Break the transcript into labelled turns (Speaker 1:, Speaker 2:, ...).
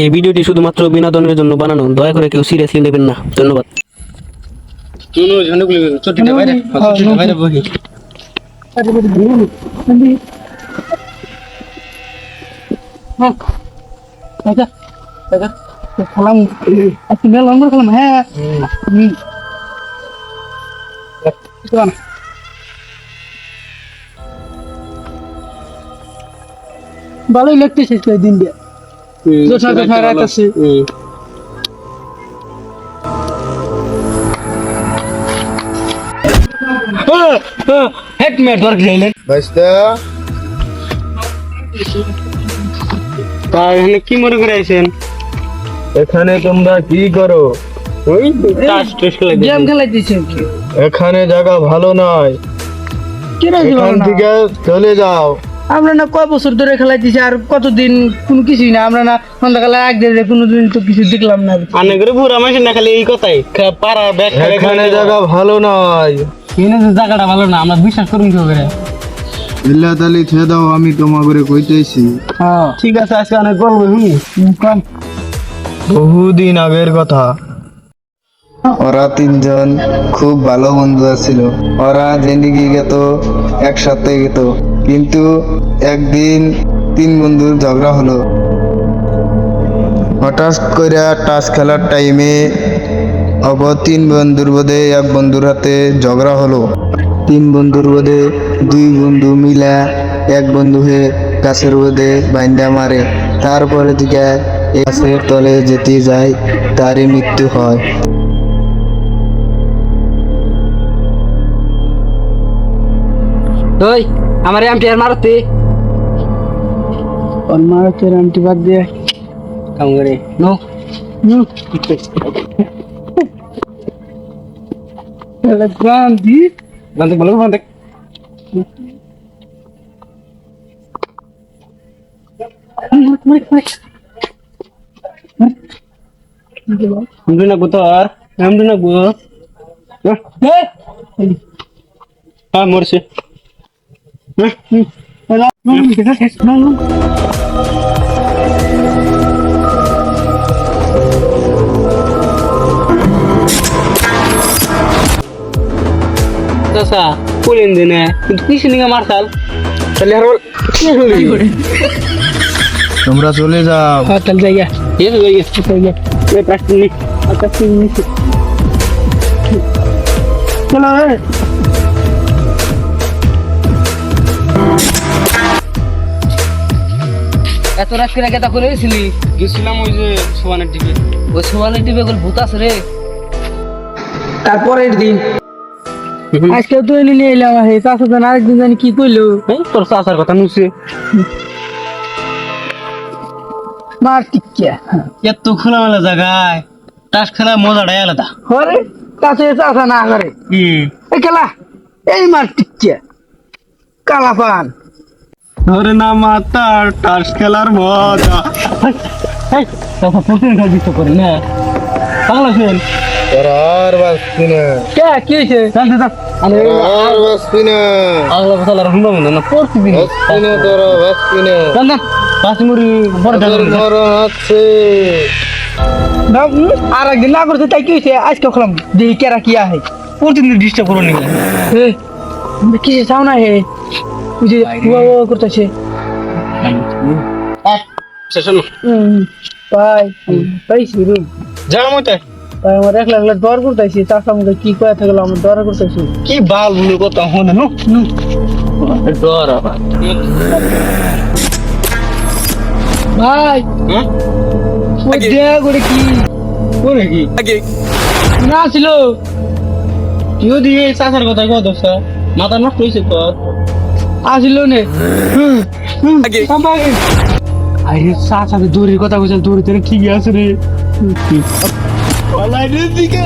Speaker 1: এই ভিডিওটি শুধুমাত্র বিনোদনের জন্য বানানো, দয়া করে কেউ সিরিয়াসলি নেবেন না। ধন্যবাদ।
Speaker 2: ভালোই লাগতেছে দিন দিয়ে রাত আছে।
Speaker 1: কি মনে করে আইছেন?
Speaker 3: এখানে তোমরা কি করো?
Speaker 2: গেম খেলাইতেছে।
Speaker 3: এখানে জায়গা ভালো নয়, এখান থেকে চলে যাও।
Speaker 2: আমরা না কয় বছর ধরে খেলাইতেছি, আর কতদিন কোনো কিছুই না। আমরা না সন্ধ্যাকালে এক দেড় কোনোদিন তো কিছু দেখলাম না।
Speaker 1: আনে করে বুড়া মাসে না খালি এই কথাই পাড়া ব্যাগ
Speaker 3: এখানে জায়গা ভালো নয়।
Speaker 1: জায়গাটা ভালো না, আমরা বিশ্বাস করুন কি করে।
Speaker 3: ইল্লা তালি ছে দাও, আমি তোমা করে কইতেছি।
Speaker 2: হ্যাঁ
Speaker 1: ঠিক আছে, আজকে অনেক গল্প শুনি।
Speaker 3: বহুদিন আগের কথা। ওরা তিনজন খুব ভালো বন্ধু ছিল। ওরা যেদিকে যেত একসাথে যেত, কিন্তু একদিন তিন বন্ধুর ঝগড়া হলো। হঠাৎ করে টাস খেলার টাইমে অপর তিন বন্ধুর বোধে এক বন্ধুর হাতে ঝগড়া হলো। তিন বন্ধুর বোধে দুই বন্ধু মিলা এক বন্ধু হয়ে গাছের বোধে বাইন্দা মারে। তারপরে দিকে গাছের তলে যেতে যায়, তারই মৃত্যু হয়।
Speaker 1: ওই আমার এমটি আর মারতে
Speaker 2: মারতে রামটি বাদ দিয়ে
Speaker 1: কাম করে নো
Speaker 2: গান্ধী
Speaker 1: বান্ধে বলো বান্ধে না গো তোর নাম না গো হ্যাঁ মরছে পুলিন দিনে কিন্তু কিসে নিয়ে মারতাল তাহলে আর
Speaker 3: তোমরা চলে যাও।
Speaker 2: চল যাইয়া চলো এত রাত করে কেটা করে গেছিলি?
Speaker 1: গেছিলাম ওই যে সোয়ানের দিকে।
Speaker 2: ওই সোয়ালের টিপে গোল ভূত আছে রে। তারপরের দিন আজকে তো এনে নিয়ে এলাম। চাষা জান আরেকদিন জানি কি কইলো,
Speaker 1: তোর চাষার কথা নুছে
Speaker 2: মার টিকিয়া
Speaker 1: এত খোলামেলা জায়গায় তাস খেলা মজাটাই আলাদা।
Speaker 2: হরে কাছে চাষা না করে এই খেলা এই মার টিকিয়া কালা পান
Speaker 1: ধরে না মাতার তাস খেলার মজা। প্রতিদিন খেলা বিশ্ব করি না বাংলা শুন
Speaker 3: তোরা আর বাঁচবি না,
Speaker 2: কি হয়েছে?
Speaker 3: আর বাঁচবি না,
Speaker 1: বাংলা কথা শুনবো না প্রতিদিন
Speaker 3: বাঁচবি না, তোরা বাঁচবি না।
Speaker 1: পাঁচ মুড়ি বড়
Speaker 3: মরণ আছে।
Speaker 2: আর একদিন না করছে তাই কি হয়েছে? আজকে খেলাম দেখি কেরা কি আহে।
Speaker 1: প্রতিদিন ডিস্টার্ব করো নি
Speaker 2: কিসে চাও না হে ওই যে করতেছে পাইছি রুম
Speaker 1: যাও মতে
Speaker 2: আমার এক লাখ দর করতেছি। চাষা মুখে কি কয়ে থাকলো আমার দর করতেছি।
Speaker 1: কি বাল ভুল কথা হন ডর
Speaker 2: ভাই ওই দেয়া করে কি
Speaker 1: করে কি আগে
Speaker 2: না ছিল
Speaker 1: যদি এই চাষার কথা কত মাথা নষ্ট হয়েছে তো
Speaker 2: আসিল নে
Speaker 1: আগে
Speaker 2: আরে চাষা দূরের কথা বলছে, দূরে ঠিকই আছে রে।
Speaker 1: দিকে